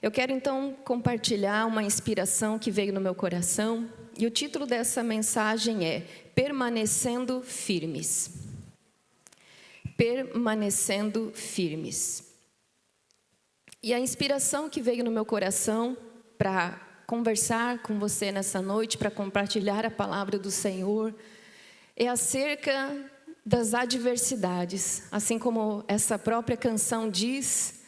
Eu quero então compartilhar uma inspiração que veio no meu coração, e o título dessa mensagem é Permanecendo Firmes. Permanecendo firmes. E a inspiração que veio no meu coração para conversar com você nessa noite, para compartilhar a palavra do Senhor, é acerca das adversidades. Assim como essa própria canção diz,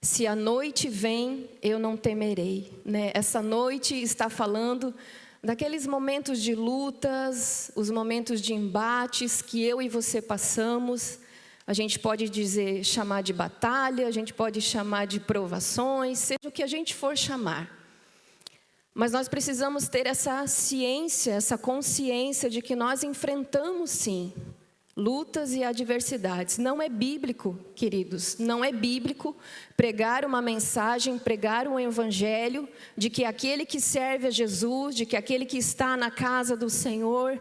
se a noite vem, eu não temerei, né? Essa noite está falando daqueles momentos de lutas, os momentos de embates que eu e você passamos. A gente pode dizer, chamar de batalha, a gente pode chamar de provações, seja o que a gente for chamar. Mas nós precisamos ter essa ciência, essa consciência de que nós enfrentamos sim lutas e adversidades. Não é bíblico, queridos, não é bíblico pregar uma mensagem, pregar um evangelho de que aquele que serve a Jesus, de que aquele que está na casa do Senhor,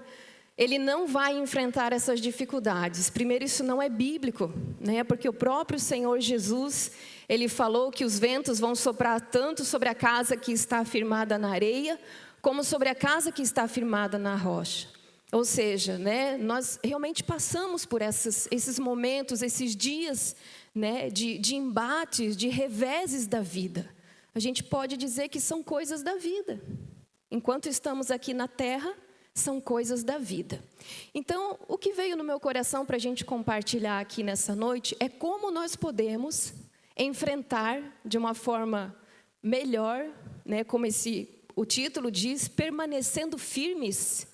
ele não vai enfrentar essas dificuldades. Primeiro, isso não é bíblico, né? Porque o próprio Senhor Jesus, ele falou que os ventos vão soprar tanto sobre a casa que está firmada na areia, como sobre a casa que está firmada na rocha. Ou seja, né, nós realmente passamos por esses momentos, esses dias, né, de embates, de reveses da vida. A gente pode dizer que são coisas da vida. Enquanto estamos aqui na terra, são coisas da vida. Então, o que veio no meu coração para a gente compartilhar aqui nessa noite é como nós podemos enfrentar de uma forma melhor, né, como o título diz, permanecendo firmes.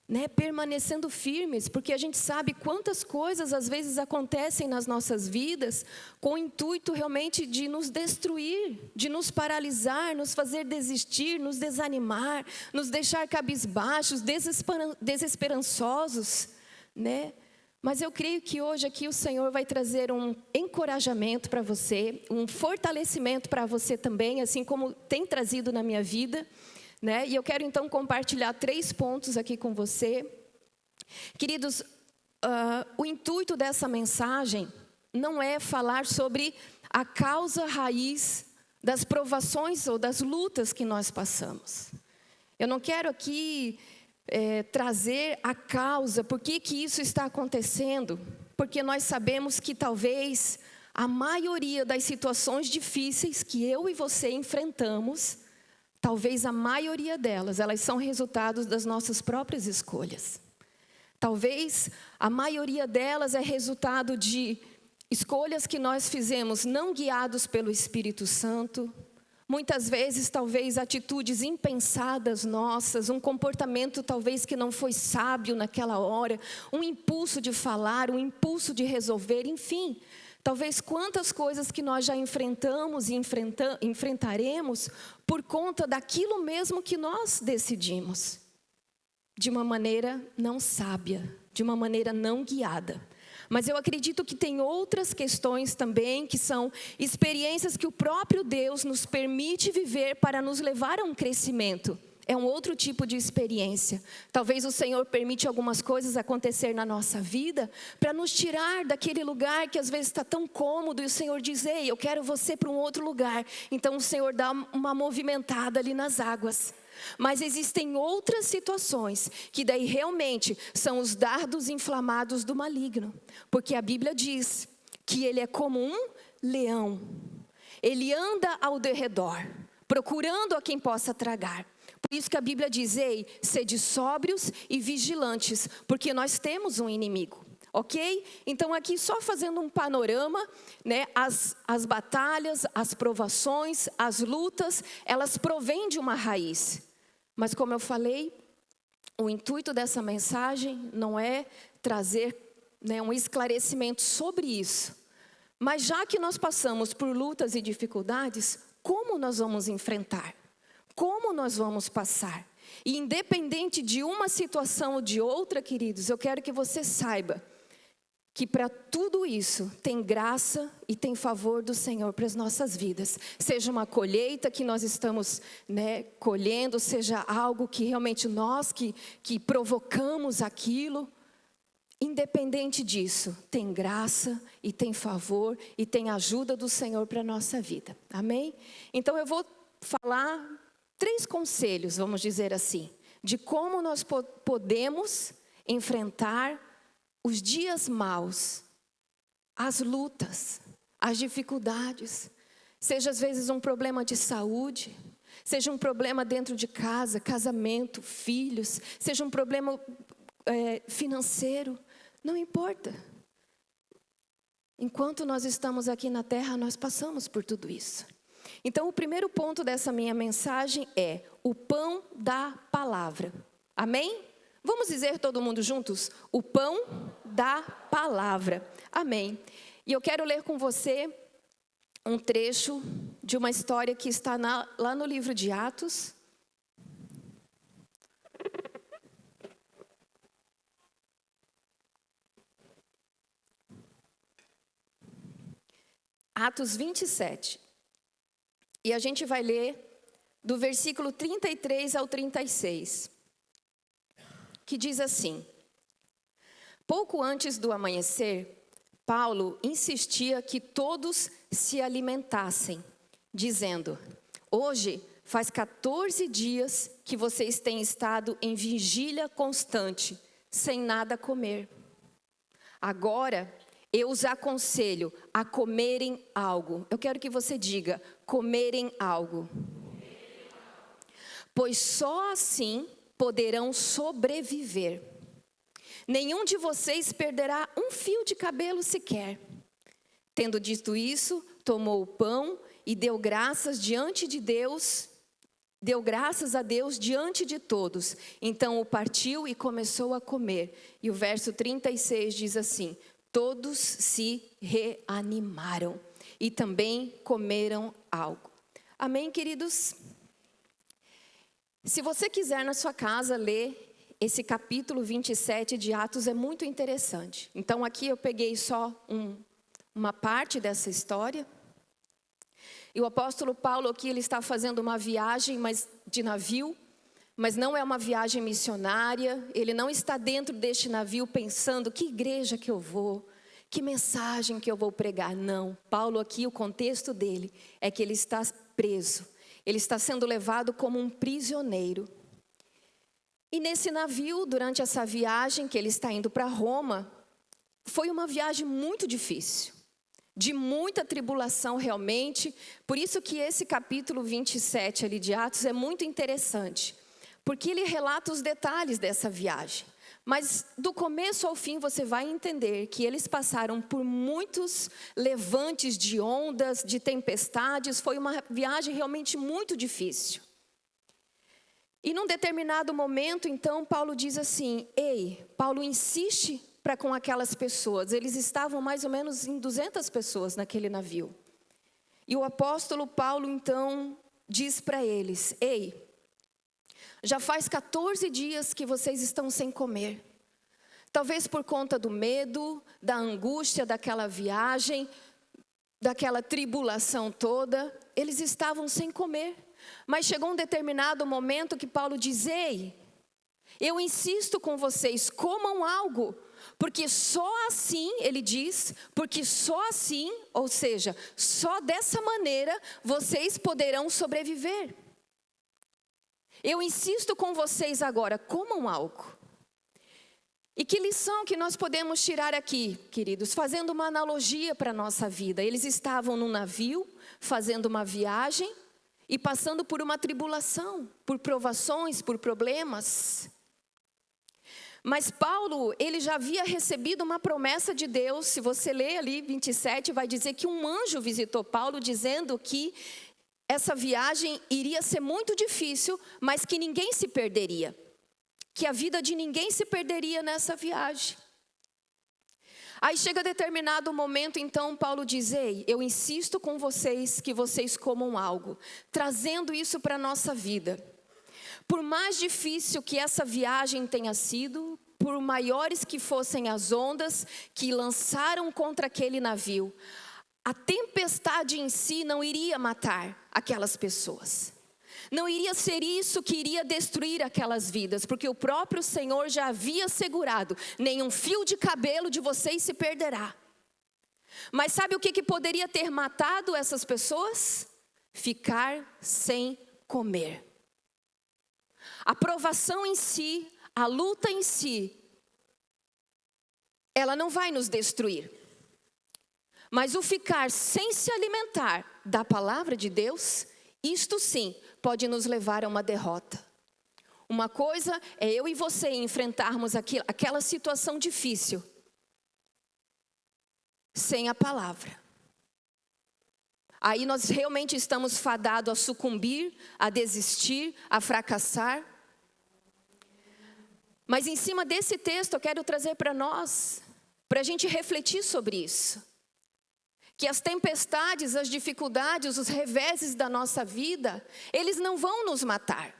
Né, permanecendo firmes, porque a gente sabe quantas coisas às vezes acontecem nas nossas vidas com o intuito realmente de nos destruir, de nos paralisar, nos fazer desistir, nos desanimar, nos deixar cabisbaixos, desesperançosos, né? Mas eu creio que hoje aqui o Senhor vai trazer um encorajamento para você, um fortalecimento para você também, assim como tem trazido na minha vida. Né? E eu quero então compartilhar 3 pontos aqui com você. Queridos, o intuito dessa mensagem não é falar sobre a causa raiz das provações ou das lutas que nós passamos. Eu não quero aqui trazer a causa, por que isso está acontecendo, porque nós sabemos que talvez a maioria das situações difíceis que eu e você enfrentamos, talvez a maioria delas, elas são resultados das nossas próprias escolhas. Talvez a maioria delas é resultado de escolhas que nós fizemos não guiados pelo Espírito Santo. Muitas vezes, talvez, atitudes impensadas nossas, um comportamento talvez que não foi sábio naquela hora, um impulso de falar, um impulso de resolver, enfim. Talvez quantas coisas que nós já enfrentamos e enfrentaremos por conta daquilo mesmo que nós decidimos. De uma maneira não sábia, de uma maneira não guiada. Mas eu acredito que tem outras questões também, que são experiências que o próprio Deus nos permite viver para nos levar a um crescimento. É um outro tipo de experiência. Talvez o Senhor permite algumas coisas acontecer na nossa vida para nos tirar daquele lugar que às vezes está tão cômodo e o Senhor diz, ei, eu quero você para um outro lugar. Então o Senhor dá uma movimentada ali nas águas. Mas existem outras situações que daí realmente são os dardos inflamados do maligno. Porque a Bíblia diz que ele é como um leão. Ele anda ao derredor, procurando a quem possa tragar. Por isso que a Bíblia diz, ei, sede sóbrios e vigilantes, porque nós temos um inimigo, ok? Então aqui só fazendo um panorama, né? As batalhas, as provações, as lutas, elas provêm de uma raiz. Mas como eu falei, o intuito dessa mensagem não é trazer, né, um esclarecimento sobre isso. Mas já que nós passamos por lutas e dificuldades, como nós vamos enfrentar? Como nós vamos passar? E independente de uma situação ou de outra, queridos, eu quero que você saiba que para tudo isso tem graça e tem favor do Senhor para as nossas vidas. Seja uma colheita que nós estamos, né, colhendo, seja algo que realmente nós que provocamos aquilo. independente disso, tem graça e tem favor e tem ajuda do Senhor para a nossa vida. Amém? Então eu vou falar 3 conselhos, vamos dizer assim, de como nós podemos enfrentar os dias maus, as lutas, as dificuldades, seja às vezes um problema de saúde, seja um problema dentro de casa, casamento, filhos, seja um problema financeiro, não importa. Enquanto nós estamos aqui na terra, nós passamos por tudo isso. Então, o primeiro ponto dessa minha mensagem é o pão da palavra. Amém? Vamos dizer todo mundo juntos? O pão da palavra. Amém. E eu quero ler com você um trecho de uma história que está lá no livro de Atos. Atos 27. E a gente vai ler do versículo 33 ao 36. Que diz assim: pouco antes do amanhecer, Paulo insistia que todos se alimentassem, dizendo: hoje faz 14 dias que vocês têm estado em vigília constante, sem nada comer. Agora eu os aconselho a comerem algo. Eu quero que você diga: comerem algo. Pois só assim poderão sobreviver. Nenhum de vocês perderá um fio de cabelo sequer. Tendo dito isso, tomou o pão e deu graças diante de Deus. Deu graças a Deus diante de todos. Então o partiu e começou a comer. E o verso 36 diz assim: todos se reanimaram e também comeram algo. Amém, queridos? Se você quiser na sua casa ler esse capítulo 27 de Atos, é muito interessante. Então aqui eu peguei só uma parte dessa história. E o apóstolo Paulo aqui, ele está fazendo uma viagem de navio, mas não é uma viagem missionária. Ele não está dentro deste navio pensando: que igreja que eu vou, que mensagem que eu vou pregar. Não, Paulo aqui, o contexto dele é que ele está preso. Ele está sendo levado como um prisioneiro. E nesse navio, durante essa viagem que ele está indo para Roma, foi uma viagem muito difícil, de muita tribulação realmente. Por isso que esse capítulo 27 ali de Atos é muito interessante, porque ele relata os detalhes dessa viagem. Mas do começo ao fim você vai entender que eles passaram por muitos levantes de ondas, de tempestades. Foi uma viagem realmente muito difícil. E num determinado momento, então, Paulo diz assim: Paulo insiste para com aquelas pessoas. Eles estavam mais ou menos em 200 pessoas naquele navio. E o apóstolo Paulo, então, diz para eles: já faz 14 dias que vocês estão sem comer. Talvez por conta do medo, da angústia daquela viagem, daquela tribulação toda, eles estavam sem comer. Mas chegou um determinado momento que Paulo diz: eu insisto com vocês, comam algo. Porque só assim, ele diz, porque só assim, ou seja, só dessa maneira vocês poderão sobreviver. Eu insisto com vocês agora, comam algo. E que lição que nós podemos tirar aqui, queridos? Fazendo uma analogia para a nossa vida. Eles estavam num navio, fazendo uma viagem e passando por uma tribulação, por provações, por problemas. Mas Paulo, ele já havia recebido uma promessa de Deus. Se você ler ali 27, vai dizer que um anjo visitou Paulo dizendo que essa viagem iria ser muito difícil, mas que ninguém se perderia. Que a vida de ninguém se perderia nessa viagem. Aí chega determinado momento, então Paulo diz: eu insisto com vocês que vocês comam algo. Trazendo isso para a nossa vida. Por mais difícil que essa viagem tenha sido, por maiores que fossem as ondas que lançaram contra aquele navio, a tempestade em si não iria matar aquelas pessoas. Não iria ser isso que iria destruir aquelas vidas, porque o próprio Senhor já havia assegurado: nenhum fio de cabelo de vocês se perderá. Mas sabe o que poderia ter matado essas pessoas? Ficar sem comer. A provação em si, a luta em si, ela não vai nos destruir. Mas o ficar sem se alimentar da palavra de Deus, isto sim, pode nos levar a uma derrota. Uma coisa é eu e você enfrentarmos aquela situação difícil sem a palavra. Aí nós realmente estamos fadados a sucumbir, a desistir, a fracassar. Mas em cima desse texto eu quero trazer para nós, para a gente refletir sobre isso. Que as tempestades, as dificuldades, os reveses da nossa vida, eles não vão nos matar.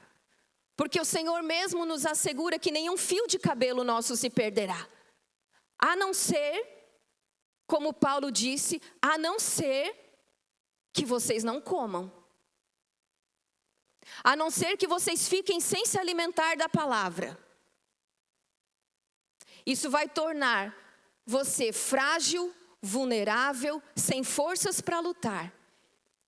Porque o Senhor mesmo nos assegura que nenhum fio de cabelo nosso se perderá. A não ser, como Paulo disse, a não ser que vocês não comam. A não ser que vocês fiquem sem se alimentar da palavra. Isso vai tornar você frágil, vulnerável, sem forças para lutar.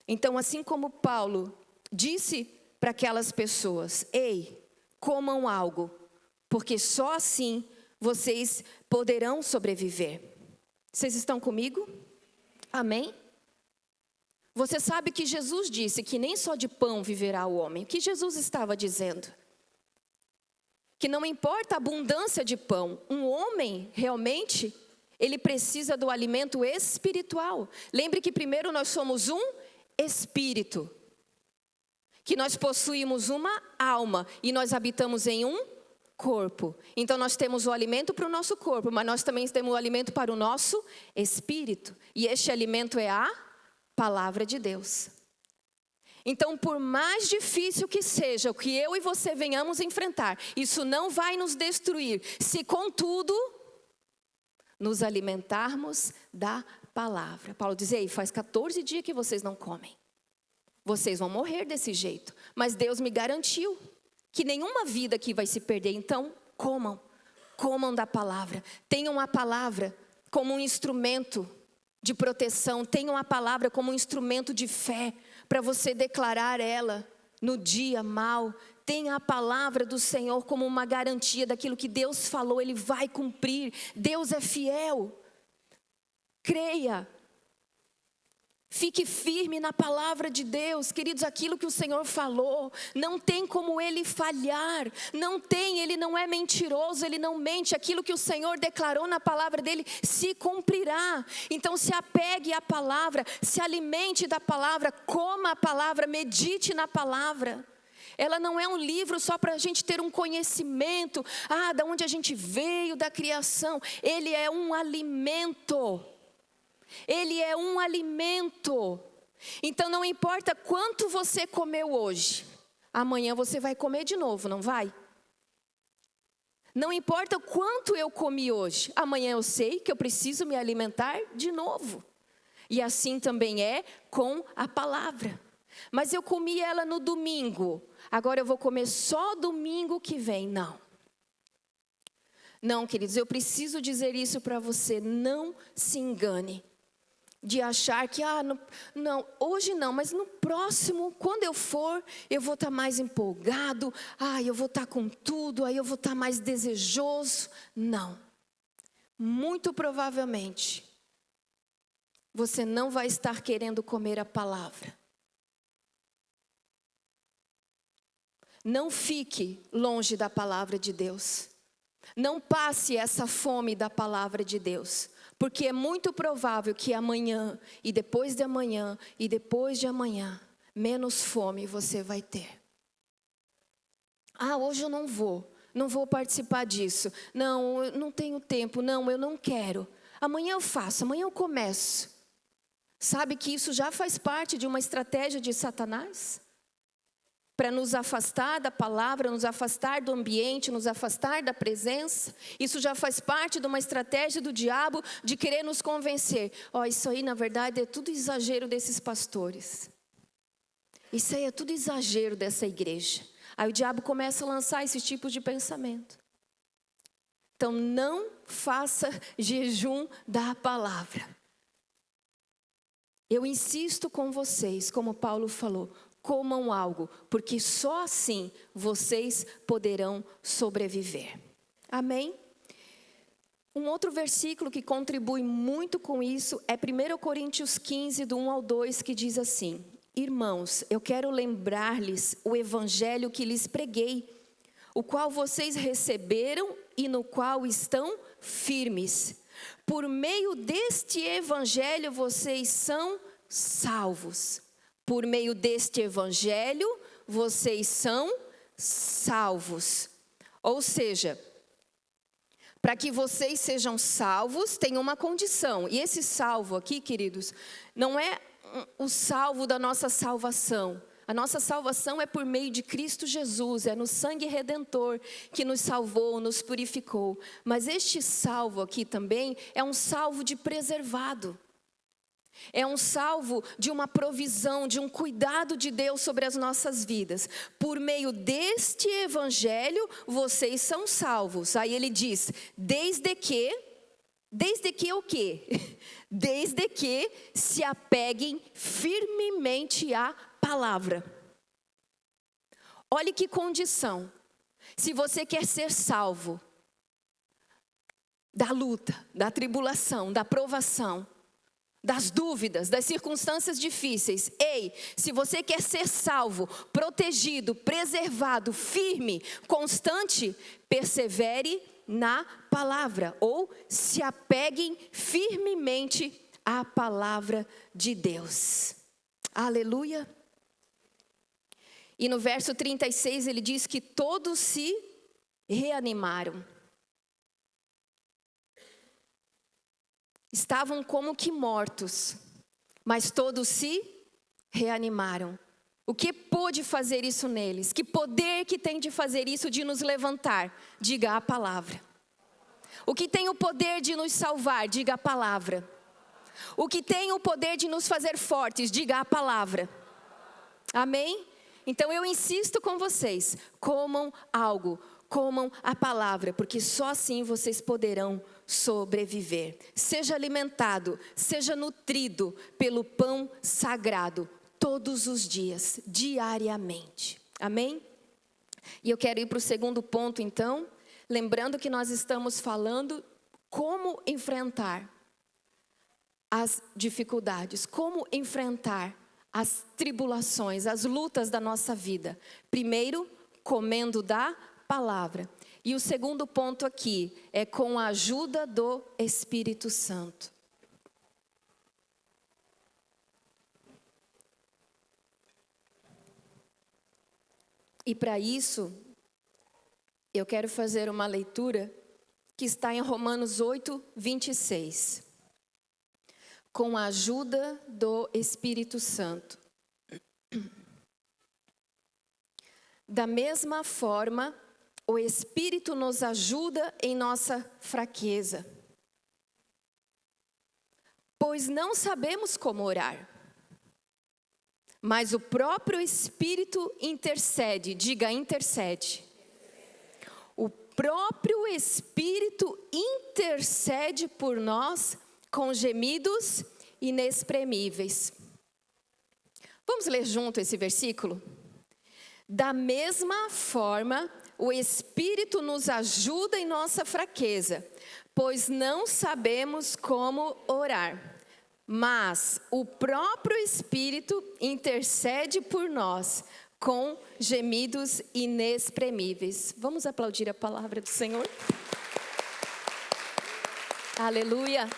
Então, assim como Paulo disse para aquelas pessoas: ei, comam algo, porque só assim vocês poderão sobreviver. Vocês estão comigo? Amém? Você sabe que Jesus disse que nem só de pão viverá o homem. O que Jesus estava dizendo? Que não importa a abundância de pão, um homem realmente, ele precisa do alimento espiritual. Lembre que primeiro nós somos um espírito, que nós possuímos uma alma e nós habitamos em um corpo. Então nós temos o alimento para o nosso corpo, mas nós também temos o alimento para o nosso espírito. E este alimento é a palavra de Deus. Então, por mais difícil que seja o que eu e você venhamos enfrentar, isso não vai nos destruir, se contudo nos alimentarmos da palavra. Paulo diz: ei, faz 14 dias que vocês não comem. Vocês vão morrer desse jeito, mas Deus me garantiu que nenhuma vida aqui vai se perder. Então, comam da palavra. Tenham a palavra como um instrumento de proteção. Tenham a palavra como um instrumento de fé, para você declarar ela no dia mau. Tenha a palavra do Senhor como uma garantia daquilo que Deus falou, Ele vai cumprir. Deus é fiel. Creia. Fique firme na palavra de Deus, queridos. Aquilo que o Senhor falou, não tem como Ele falhar. Não tem, Ele não é mentiroso, Ele não mente. Aquilo que o Senhor declarou na palavra dEle se cumprirá. Então se apegue à palavra, se alimente da palavra, coma a palavra, medite na palavra. Ela não é um livro só para a gente ter um conhecimento, da onde a gente veio, da criação. Ele é um alimento. Ele é um alimento. Então não importa quanto você comeu hoje, amanhã você vai comer de novo, não vai? Não importa quanto eu comi hoje, amanhã eu sei que eu preciso me alimentar de novo. E assim também é com a palavra. Mas eu comi ela no domingo, agora eu vou comer só domingo que vem. Não, queridos, eu preciso dizer isso para você. Não se engane de achar que, não, hoje não, mas no próximo, quando eu for, eu vou estar mais empolgado, eu vou estar com tudo, aí eu vou estar mais desejoso. Não. Muito provavelmente, você não vai estar querendo comer a palavra. Não fique longe da palavra de Deus. Não passe essa fome da palavra de Deus. Porque é muito provável que amanhã, e depois de amanhã, e depois de amanhã, menos fome você vai ter. Hoje eu não vou participar disso. Não, eu não tenho tempo, não, eu não quero. Amanhã eu faço, amanhã eu começo. Sabe que isso já faz parte de uma estratégia de Satanás? Para nos afastar da palavra, nos afastar do ambiente, nos afastar da presença. Isso já faz parte de uma estratégia do diabo de querer nos convencer. Isso aí na verdade é tudo exagero desses pastores. isso aí é tudo exagero dessa igreja. Aí o diabo começa a lançar esse tipo de pensamento. Então não faça jejum da palavra. Eu insisto com vocês, como Paulo falou, comam algo, porque só assim vocês poderão sobreviver. Amém? Um outro versículo que contribui muito com isso é 1 Coríntios 15, do 1 ao 2, que diz assim: irmãos, eu quero lembrar-lhes o evangelho que lhes preguei, o qual vocês receberam e no qual estão firmes. Por meio deste evangelho vocês são salvos. Por meio deste evangelho vocês são salvos. Ou seja, para que vocês sejam salvos, tem uma condição. E esse salvo aqui, queridos, não é o salvo da nossa salvação. A nossa salvação é por meio de Cristo Jesus, é no sangue redentor que nos salvou, nos purificou. Mas este salvo aqui também é um salvo de preservado. É um salvo de uma provisão, de um cuidado de Deus sobre as nossas vidas. Por meio deste evangelho, vocês são salvos. Aí ele diz, desde que o quê? Desde que se apeguem firmemente à palavra. Olhe que condição. Se você quer ser salvo da luta, da tribulação, da provação, das dúvidas, das circunstâncias difíceis. Ei, se você quer ser salvo, protegido, preservado, firme, constante, persevere na palavra, ou se apeguem firmemente à palavra de Deus. Aleluia. E no verso 36 ele diz que todos se reanimaram. Estavam como que mortos, mas todos se reanimaram. O que pôde fazer isso neles? Que poder que tem de fazer isso, de nos levantar? Diga a palavra. O que tem o poder de nos salvar? Diga a palavra. O que tem o poder de nos fazer fortes? Diga a palavra. Amém? Então eu insisto com vocês, comam algo, comam a palavra, porque só assim vocês poderão sobreviver. Seja alimentado, seja nutrido pelo pão sagrado, todos os dias, diariamente. Amém? E eu quero ir para o segundo ponto então, lembrando que nós estamos falando como enfrentar as dificuldades, como enfrentar as tribulações, as lutas da nossa vida. Primeiro, comendo da palavra. E o segundo ponto aqui é com a ajuda do Espírito Santo. E para isso, eu quero fazer uma leitura que está em Romanos 8, 26. Com a ajuda do Espírito Santo. Da mesma forma, o Espírito nos ajuda em nossa fraqueza. Pois não sabemos como orar. Mas o próprio Espírito intercede. Diga, intercede. O próprio Espírito intercede por nós com gemidos inexprimíveis. Vamos ler junto esse versículo? Da mesma forma, o Espírito nos ajuda em nossa fraqueza, pois não sabemos como orar. Mas o próprio Espírito intercede por nós com gemidos inexprimíveis. Vamos aplaudir a palavra do Senhor? Aleluia!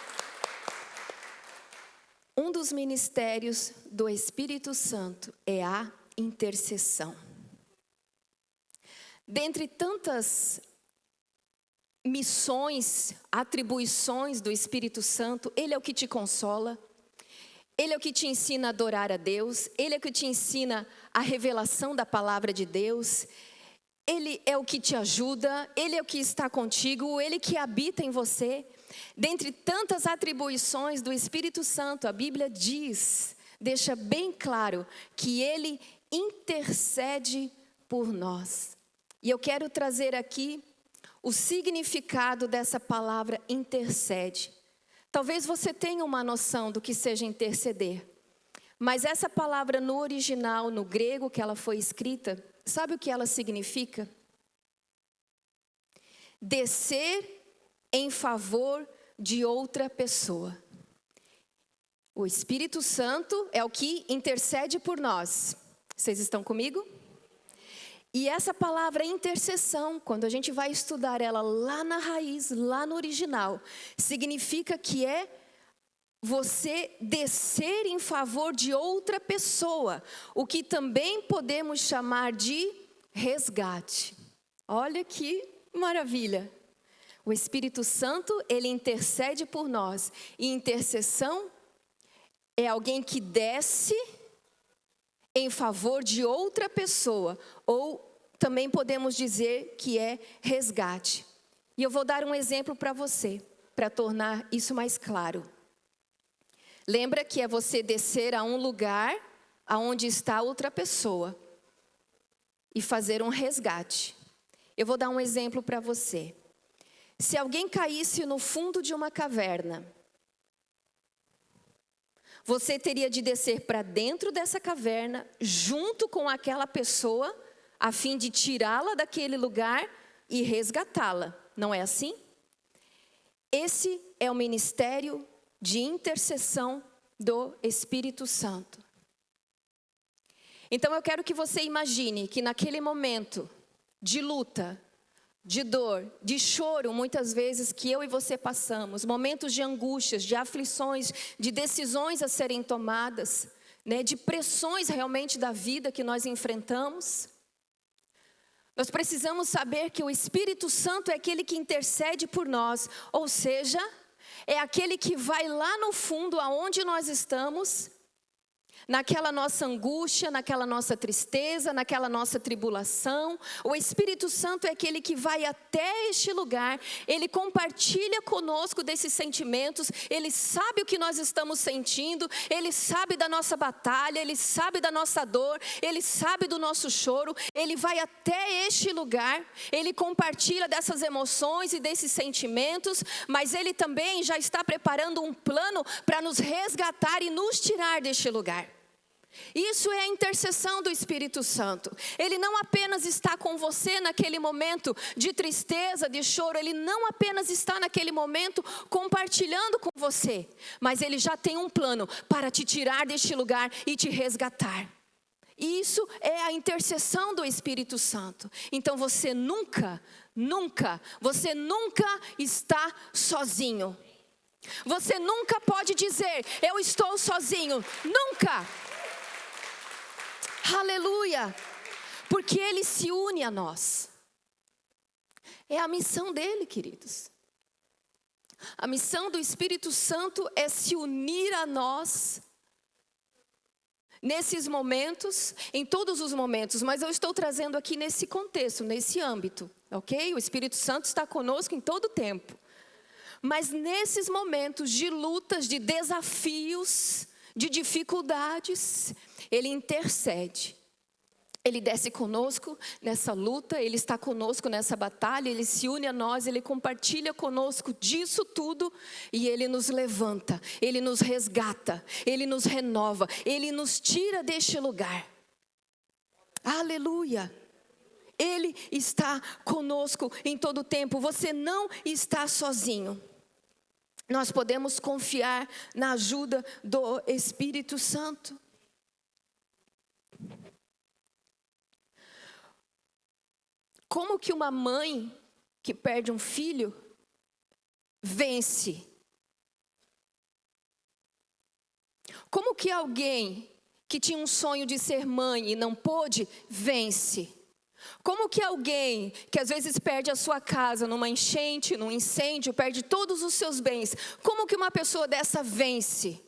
Um dos ministérios do Espírito Santo é a intercessão. Dentre tantas missões, atribuições do Espírito Santo, Ele é o que te consola, Ele é o que te ensina a adorar a Deus, Ele é o que te ensina a revelação da palavra de Deus, Ele é o que te ajuda, Ele é o que está contigo, Ele que habita em você. Dentre tantas atribuições do Espírito Santo, a Bíblia diz, deixa bem claro que Ele intercede por nós. E eu quero trazer aqui o significado dessa palavra intercede. Talvez você tenha uma noção do que seja interceder. Mas essa palavra no original, no grego que ela foi escrita, sabe o que ela significa? Descer em favor de outra pessoa. O Espírito Santo é o que intercede por nós. Vocês estão comigo? E essa palavra intercessão, quando a gente vai estudar ela lá na raiz, lá no original, significa que é você descer em favor de outra pessoa, o que também podemos chamar de resgate. Olha que maravilha! O Espírito Santo, ele intercede por nós. E intercessão é alguém que desce em favor de outra pessoa, ou também podemos dizer que é resgate. E eu vou dar um exemplo para você, para tornar isso mais claro. Lembra que é você descer a um lugar aonde está outra pessoa e fazer um resgate. Eu vou dar um exemplo para você. Se alguém caísse no fundo de uma caverna, você teria de descer para dentro dessa caverna, junto com aquela pessoa, a fim de tirá-la daquele lugar e resgatá-la. Não é assim? Esse é o ministério de intercessão do Espírito Santo. Então eu quero que você imagine que naquele momento de luta, de dor, de choro, muitas vezes que eu e você passamos, momentos de angústias, de aflições, de decisões a serem tomadas, né, de pressões realmente da vida que nós enfrentamos. Nós precisamos saber que o Espírito Santo é aquele que intercede por nós, ou seja, é aquele que vai lá no fundo aonde nós estamos, naquela nossa angústia, naquela nossa tristeza, naquela nossa tribulação. O Espírito Santo é aquele que vai até este lugar, ele compartilha conosco desses sentimentos, ele sabe o que nós estamos sentindo, ele sabe da nossa batalha, ele sabe da nossa dor, ele sabe do nosso choro, ele vai até este lugar, ele compartilha dessas emoções e desses sentimentos, mas ele também já está preparando um plano para nos resgatar e nos tirar deste lugar. Isso é a intercessão do Espírito Santo. Ele não apenas está com você naquele momento de tristeza, de choro. Ele não apenas está naquele momento compartilhando com você, mas ele já tem um plano para te tirar deste lugar e te resgatar. Isso é a intercessão do Espírito Santo. Então você nunca está sozinho. Você nunca pode dizer, eu estou sozinho. Nunca. Aleluia, porque ele se une a nós. É a missão dele, queridos. A missão do Espírito Santo é se unir a nós nesses momentos, em todos os momentos, mas eu estou trazendo aqui nesse contexto, nesse âmbito, ok? O Espírito Santo está conosco em todo o tempo. Mas nesses momentos de lutas, de desafios, de dificuldades, ele intercede. Ele desce conosco nessa luta, ele está conosco nessa batalha, ele se une a nós, ele compartilha conosco disso tudo e ele nos levanta, ele nos resgata, ele nos renova, ele nos tira deste lugar. Aleluia! Ele está conosco em todo o tempo, você não está sozinho. Nós podemos confiar na ajuda do Espírito Santo. Como que uma mãe que perde um filho vence? Como que alguém que tinha um sonho de ser mãe e não pôde, vence? Como que alguém que às vezes perde a sua casa numa enchente, num incêndio, perde todos os seus bens, como que uma pessoa dessa vence?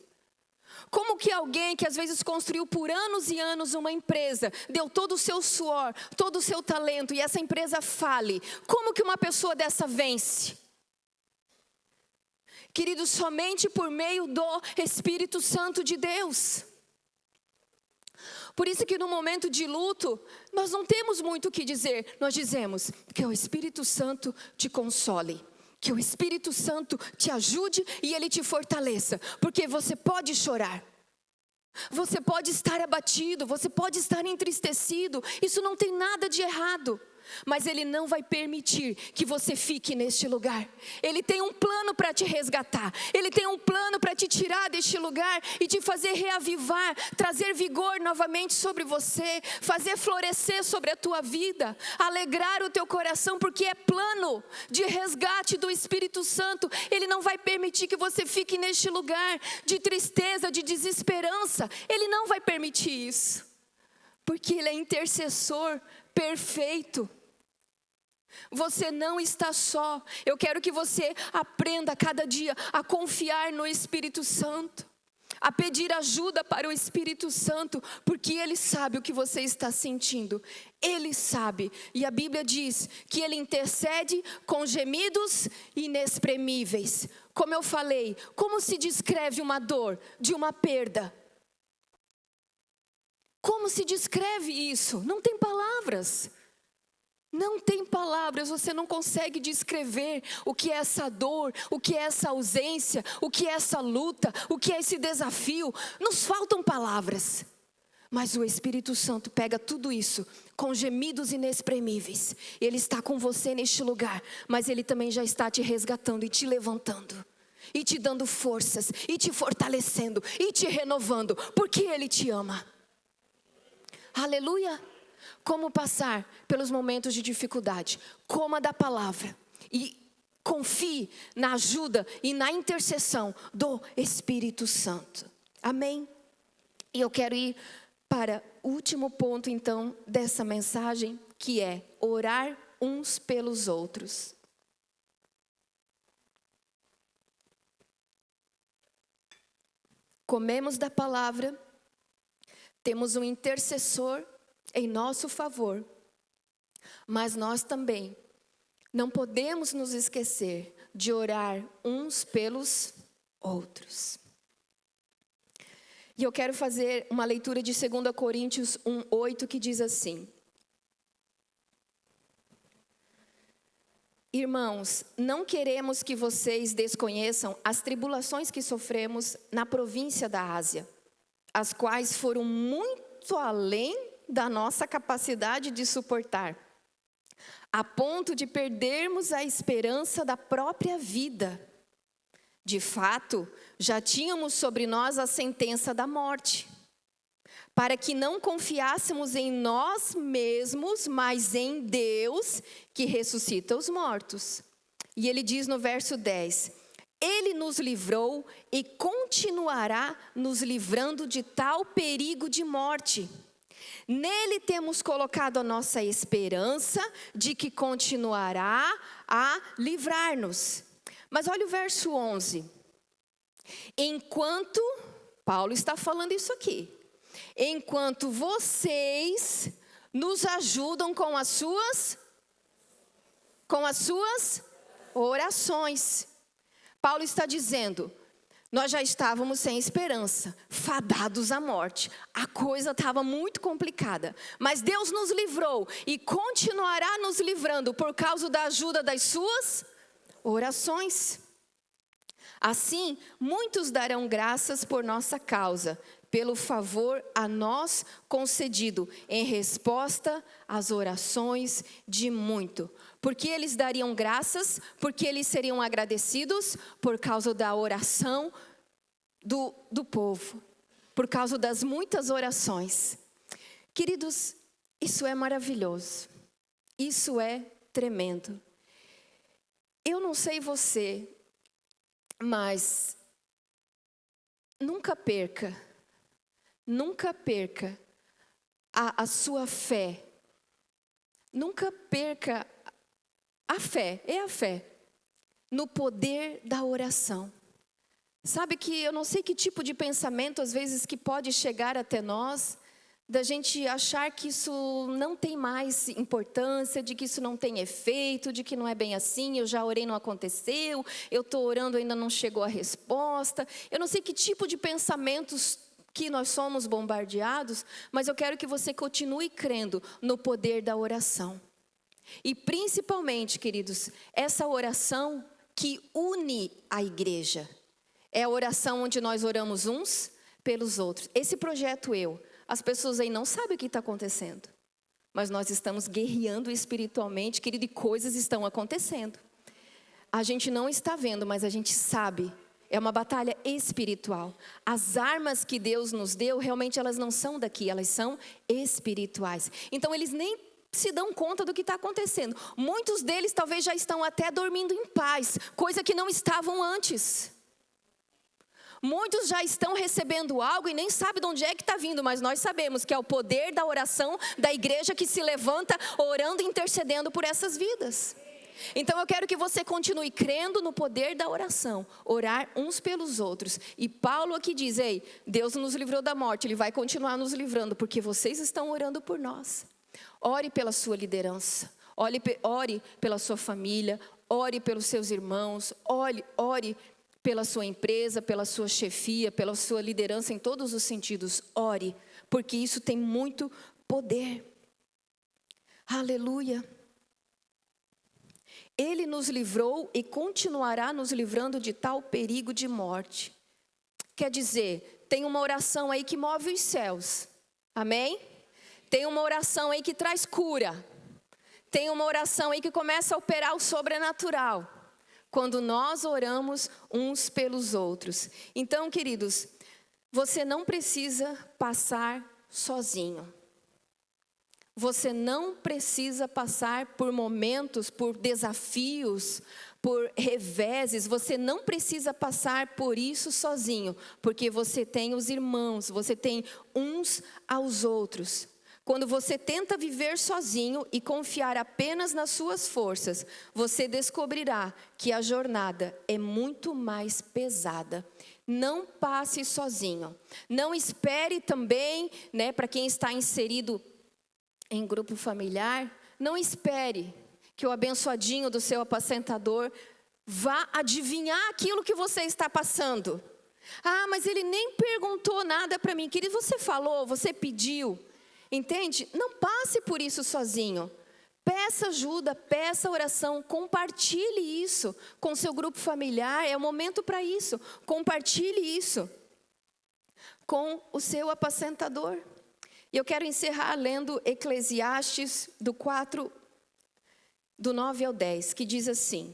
Como que alguém que às vezes construiu por anos e anos uma empresa, deu todo o seu suor, todo o seu talento e essa empresa fale, como que uma pessoa dessa vence? Queridos, somente por meio do Espírito Santo de Deus. Por isso que no momento de luto, nós não temos muito o que dizer. Nós dizemos que o Espírito Santo te console, que o Espírito Santo te ajude e Ele te fortaleça. Porque você pode chorar, você pode estar abatido, você pode estar entristecido. Isso não tem nada de errado. Mas Ele não vai permitir que você fique neste lugar. Ele tem um plano para te resgatar. Ele tem um plano para te tirar deste lugar e te fazer reavivar, trazer vigor novamente sobre você, fazer florescer sobre a tua vida, alegrar o teu coração, porque é plano de resgate do Espírito Santo. Ele não vai permitir que você fique neste lugar de tristeza, de desesperança. Ele não vai permitir isso, porque Ele é intercessor perfeito. Você não está só. Eu quero que você aprenda cada dia a confiar no Espírito Santo, a pedir ajuda para o Espírito Santo, porque Ele sabe o que você está sentindo. Ele sabe, e a Bíblia diz que Ele intercede com gemidos inexprimíveis. Como eu falei, como se descreve uma dor de uma perda? Como se descreve isso? Não tem palavras. Não tem palavras, você não consegue descrever o que é essa dor, o que é essa ausência, o que é essa luta, o que é esse desafio. Nos faltam palavras. Mas o Espírito Santo pega tudo isso com gemidos inexprimíveis. Ele está com você neste lugar, mas Ele também já está te resgatando e te levantando, e te dando forças, e te fortalecendo, e te renovando, porque Ele te ama. Aleluia! Como passar pelos momentos de dificuldade? Coma da palavra e confie na ajuda e na intercessão do Espírito Santo. Amém? E eu quero ir para o último ponto então dessa mensagem, que é orar uns pelos outros. Comemos da palavra, temos um intercessor em nosso favor, mas nós também não podemos nos esquecer de orar uns pelos outros. E eu quero fazer uma leitura de 2 Coríntios 1:8, que diz assim: Irmãos, não queremos que vocês desconheçam as tribulações que sofremos na província da Ásia, as quais foram muito além da nossa capacidade de suportar, a ponto de perdermos a esperança da própria vida. De fato, já tínhamos sobre nós a sentença da morte, para que não confiássemos em nós mesmos, mas em Deus, que ressuscita os mortos. E ele diz no verso 10, Ele nos livrou e continuará nos livrando de tal perigo de morte. Nele temos colocado a nossa esperança de que continuará a livrar-nos. Mas olha o verso 11. Enquanto, Paulo está falando isso aqui, enquanto vocês nos ajudam com as suas orações. Paulo está dizendo, nós já estávamos sem esperança, fadados à morte. A coisa estava muito complicada. Mas Deus nos livrou e continuará nos livrando por causa da ajuda das suas orações. Assim, muitos darão graças por nossa causa, pelo favor a nós concedido, em resposta às orações de muito. Porque eles dariam graças, porque eles seriam agradecidos por causa da oração do povo, por causa das muitas orações. Queridos, isso é maravilhoso, isso é tremendo. Eu não sei você, mas nunca perca a sua fé, nunca perca a fé, no poder da oração. Sabe que eu não sei que tipo de pensamento às vezes que pode chegar até nós, da gente achar que isso não tem mais importância, de que isso não tem efeito, de que não é bem assim, eu já orei, não aconteceu, eu estou orando, ainda não chegou a resposta. Eu não sei que tipo de pensamentos que nós somos bombardeados, mas eu quero que você continue crendo no poder da oração. E principalmente, queridos, essa oração que une a igreja. É a oração onde nós oramos uns pelos outros. Esse projeto as pessoas aí não sabem o que está acontecendo. Mas nós estamos guerreando espiritualmente, querido, e coisas estão acontecendo. A gente não está vendo, mas a gente sabe. É uma batalha espiritual. As armas que Deus nos deu, realmente elas não são daqui, elas são espirituais. Então eles nem se dão conta do que está acontecendo. Muitos deles talvez já estão até dormindo em paz, coisa que não estavam antes. Muitos já estão recebendo algo e nem sabem de onde é que está vindo, mas nós sabemos que é o poder da oração da igreja que se levanta orando e intercedendo por essas vidas. Então eu quero que você continue crendo no poder da oração, orar uns pelos outros. E Paulo aqui diz, Deus nos livrou da morte, Ele vai continuar nos livrando, porque vocês estão orando por nós. Ore pela sua liderança, ore pela sua família, ore pelos seus irmãos, ore pela sua empresa, pela sua chefia, pela sua liderança em todos os sentidos. Ore, porque isso tem muito poder. Aleluia. Ele nos livrou e continuará nos livrando de tal perigo de morte. Quer dizer, tem uma oração aí que move os céus. Amém? Tem uma oração aí que traz cura. Tem uma oração aí que começa a operar o sobrenatural. Quando nós oramos uns pelos outros. Então, queridos, você não precisa passar sozinho. Você não precisa passar por momentos, por desafios, por reveses. Você não precisa passar por isso sozinho, porque você tem os irmãos, você tem uns aos outros. Quando você tenta viver sozinho e confiar apenas nas suas forças, você descobrirá que a jornada é muito mais pesada. Não passe sozinho. Não espere também, para quem está inserido em grupo familiar, não espere que o abençoadinho do seu apacentador vá adivinhar aquilo que você está passando. Ah, mas ele nem perguntou nada para mim. Querido, você falou, você pediu. Entende? Não passe por isso sozinho. Peça ajuda, peça oração, compartilhe isso com seu grupo familiar. É o momento para isso. Compartilhe isso com o seu apacentador. E eu quero encerrar lendo Eclesiastes do 4, do 9 ao 10, que diz assim.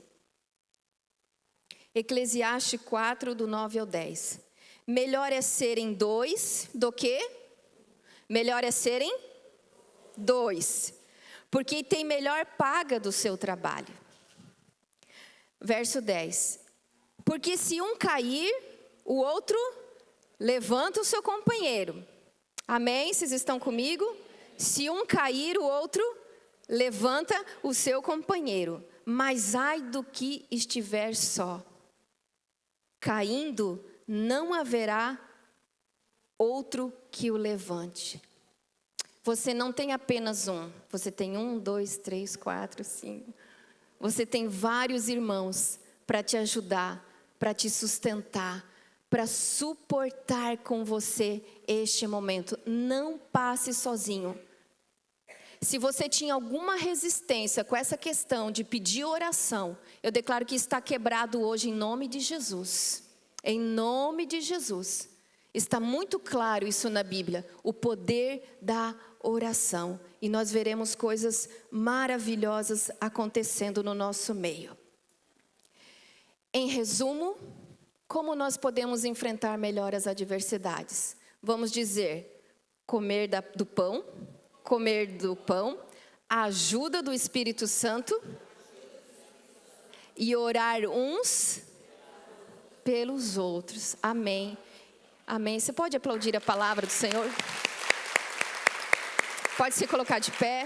Eclesiastes 4, do 9 ao 10. Melhor é serem dois do que? Melhor é serem dois, porque tem melhor paga do seu trabalho. Verso 10. Porque se um cair, o outro levanta o seu companheiro. Amém? Vocês estão comigo? Se um cair, o outro levanta o seu companheiro. Mas ai do que estiver só. Caindo, não haverá outro que o levante. Você não tem apenas um. Você tem 1, 2, 3, 4, 5. Você tem vários irmãos para te ajudar, para te sustentar, para suportar com você este momento. Não passe sozinho. Se você tinha alguma resistência com essa questão de pedir oração, eu declaro que está quebrado hoje em nome de Jesus. Em nome de Jesus. Está muito claro isso na Bíblia, o poder da oração. E nós veremos coisas maravilhosas acontecendo no nosso meio. Em resumo, como nós podemos enfrentar melhor as adversidades? Vamos dizer, comer do pão, a ajuda do Espírito Santo e orar uns pelos outros. Amém. Amém. Você pode aplaudir a palavra do Senhor? Pode se colocar de pé.